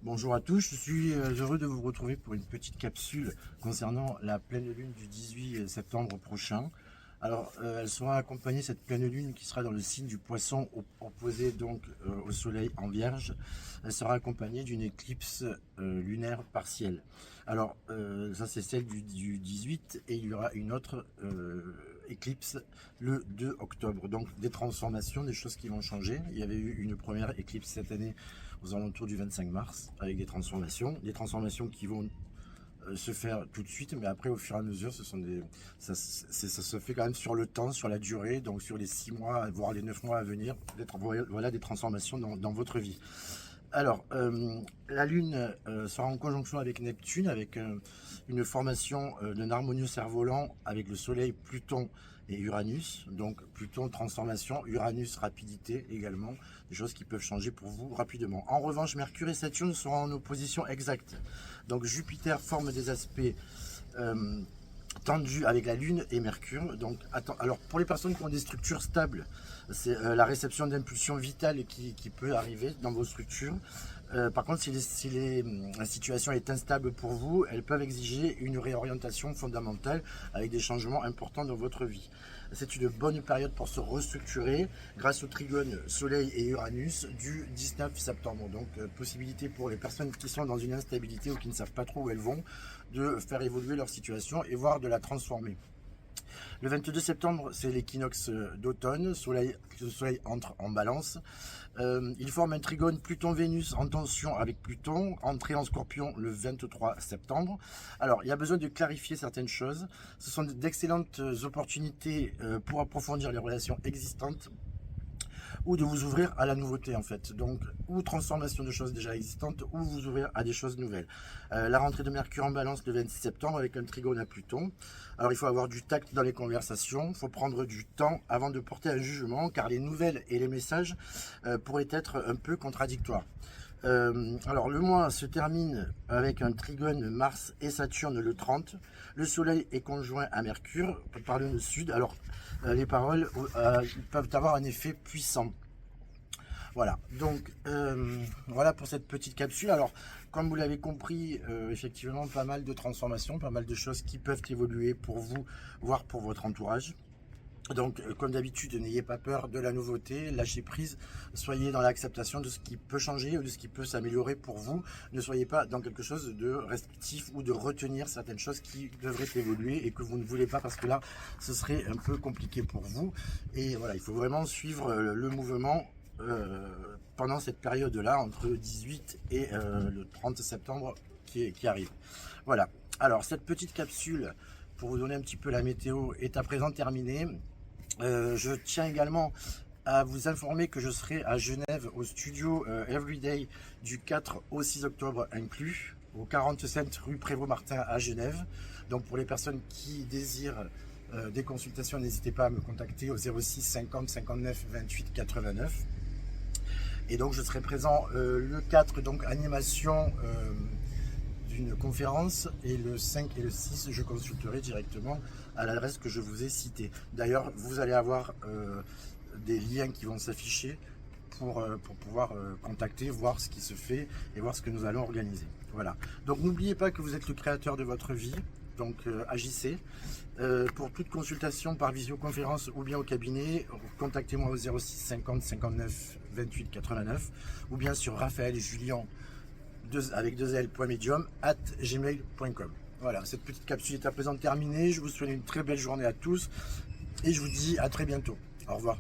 Bonjour à tous, je suis heureux de vous retrouver pour une petite capsule concernant la pleine lune du 18 septembre prochain. Alors, elle sera accompagnée, cette pleine lune qui sera dans le signe du poisson opposé donc au soleil en vierge, elle sera accompagnée d'une éclipse lunaire partielle. Alors, ça c'est celle du 18 et il y aura une autre éclipse le 2 octobre. Donc des transformations, des choses qui vont changer. Il y avait eu une première éclipse cette année aux alentours du 25 mars avec des transformations qui vont se faire tout de suite, mais après au fur et à mesure ça se fait quand même sur le temps, sur la durée, donc sur les 6 mois voire les 9 mois à venir, voilà des transformations dans votre vie. Alors la lune sera en conjonction avec Neptune, avec une formation d'un harmonieux cerf-volant avec le soleil, Pluton et Uranus. Donc Pluton transformation, Uranus rapidité également, des choses qui peuvent changer pour vous rapidement. En revanche, Mercure et Saturne seront en opposition exacte. Donc Jupiter forme des aspects tendus avec la Lune et Mercure. Donc alors pour les personnes qui ont des structures stables, c'est la réception d'impulsions vitales qui peut arriver dans vos structures. Par contre, si la situation est instable pour vous, elles peuvent exiger une réorientation fondamentale avec des changements importants dans votre vie. C'est une bonne période pour se restructurer grâce au trigone Soleil et Uranus du 19 septembre. Donc, possibilité pour les personnes qui sont dans une instabilité ou qui ne savent pas trop où elles vont, de faire évoluer leur situation et voire de la transformer. Le 22 septembre, c'est l'équinoxe d'automne, le soleil entre en balance. Il forme un trigone Pluton-Vénus en tension avec Pluton, entrée en Scorpion le 23 septembre. Alors, il y a besoin de clarifier certaines choses. Ce sont d'excellentes opportunités pour approfondir les relations existantes ou de vous ouvrir à la nouveauté en fait, donc ou transformation de choses déjà existantes ou vous ouvrir à des choses nouvelles. La rentrée de Mercure en balance le 26 septembre avec un trigone à Pluton. Alors il faut avoir du tact dans les conversations, il faut prendre du temps avant de porter un jugement car les nouvelles et les messages pourraient être un peu contradictoires. Alors le mois se termine avec un trigone Mars et Saturne le 30. Le soleil est conjoint à Mercure par le sud. Alors les paroles peuvent avoir un effet puissant. Voilà, donc voilà pour cette petite capsule. Alors comme vous l'avez compris, effectivement pas mal de transformations, pas mal de choses qui peuvent évoluer pour vous, voire pour votre entourage. Donc, comme d'habitude, n'ayez pas peur de la nouveauté, lâchez prise, soyez dans l'acceptation de ce qui peut changer ou de ce qui peut s'améliorer pour vous. Ne soyez pas dans quelque chose de restrictif ou de retenir certaines choses qui devraient évoluer et que vous ne voulez pas parce que là, ce serait un peu compliqué pour vous. Et voilà, il faut vraiment suivre le mouvement pendant cette période-là, entre le 18 et le 30 septembre qui arrive. Voilà, alors cette petite capsule, pour vous donner un petit peu la météo, est à présent terminée. Je tiens également à vous informer que je serai à Genève au studio Everyday du 4 au 6 octobre inclus, au 47 rue Prévost-Martin à Genève. Donc pour les personnes qui désirent des consultations, n'hésitez pas à me contacter au 06 50 59 28 89. Et donc je serai présent le 4, donc animation d'une conférence, et le 5 et le 6 je consulterai directement à l'adresse que je vous ai citée. D'ailleurs vous allez avoir des liens qui vont s'afficher pour pouvoir contacter, voir ce qui se fait et voir ce que nous allons organiser. Voilà, donc n'oubliez pas que vous êtes le créateur de votre vie, donc agissez. Pour toute consultation par visioconférence ou bien au cabinet, contactez-moi au 06 50 59 28 89 ou bien sur Raphaël Julien avec 2l.medium@gmail.com. Voilà, cette petite capsule est à présent terminée. Je vous souhaite une très belle journée à tous et je vous dis à très bientôt. Au revoir.